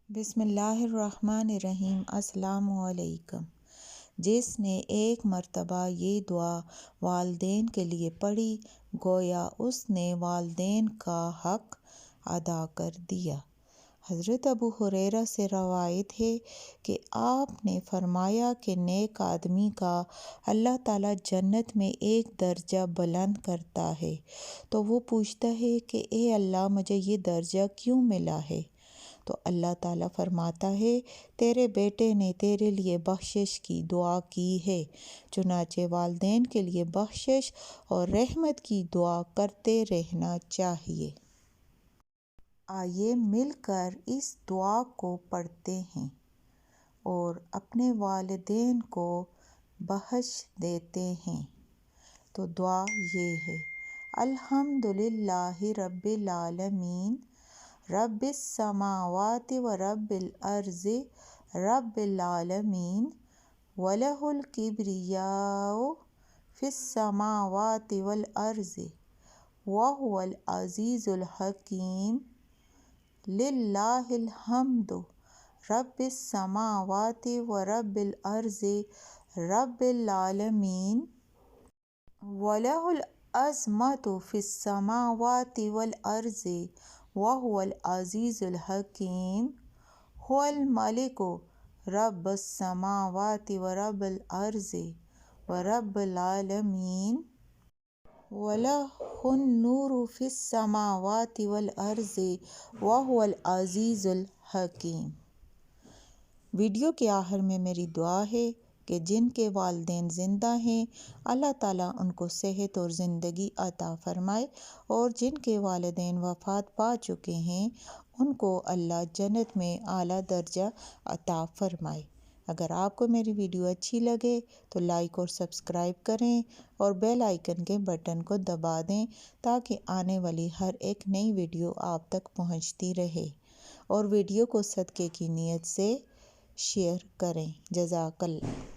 بسم اللہ الرحمن الرحیم۔ السلام علیکم۔ جس نے ایک مرتبہ یہ دعا والدین کے لیے پڑھی گویا اس نے والدین کا حق ادا کر دیا۔ حضرت ابو ہریرہ سے روایت ہے کہ آپ نے فرمایا کہ نیک آدمی کا اللہ تعالیٰ جنت میں ایک درجہ بلند کرتا ہے تو وہ پوچھتا ہے کہ اے اللہ مجھے یہ درجہ کیوں ملا ہے؟ تو اللہ تعالیٰ فرماتا ہے تیرے بیٹے نے تیرے لیے بخشش کی دعا کی ہے، چنانچہ والدین کے لیے بخشش اور رحمت کی دعا کرتے رہنا چاہیے۔ آئیے مل کر اس دعا کو پڑھتے ہیں اور اپنے والدین کو بخش دیتے ہیں۔ تو دعا یہ ہے: الحمدللہ رب العالمین، رب السماوات و رب الارض رب العالمین، وَلَهُ الْكِبْرِيَاءُ فِي السَّمَاوَاتِ وَالْأَرْضِ وَهُوَ الْعَزِيزُ الْحَكِيمُ۔ لِلَّهِ الْحَمْدُ رب السماوات و رب الارض رب العالمین، وَلَهُ الْعَظْمَةُ فِي السَّمَاوَاتِ وَالْأَرْضِ وَهُوَ الْعَزِيزُ الْحَكِيمُ۔ هُوَ الْمَلِكُ رب السماوات و رب الارض و رب العالمین، وَلَهُ النُّورُ فِي السَّمَاوَاتِ وَالْأَرْضِ وَهُوَ الْعَزِيزُ الْحَكِيمُ۔ ویڈیو کے آخر میں میری دعا ہے کہ جن کے والدین زندہ ہیں اللہ تعالیٰ ان کو صحت اور زندگی عطا فرمائے، اور جن کے والدین وفات پا چکے ہیں ان کو اللہ جنت میں اعلیٰ درجہ عطا فرمائے۔ اگر آپ کو میری ویڈیو اچھی لگے تو لائک اور سبسکرائب کریں اور بیل آئیکن کے بٹن کو دبا دیں تاکہ آنے والی ہر ایک نئی ویڈیو آپ تک پہنچتی رہے، اور ویڈیو کو صدقے کی نیت سے شیئر کریں۔ جزاک اللہ۔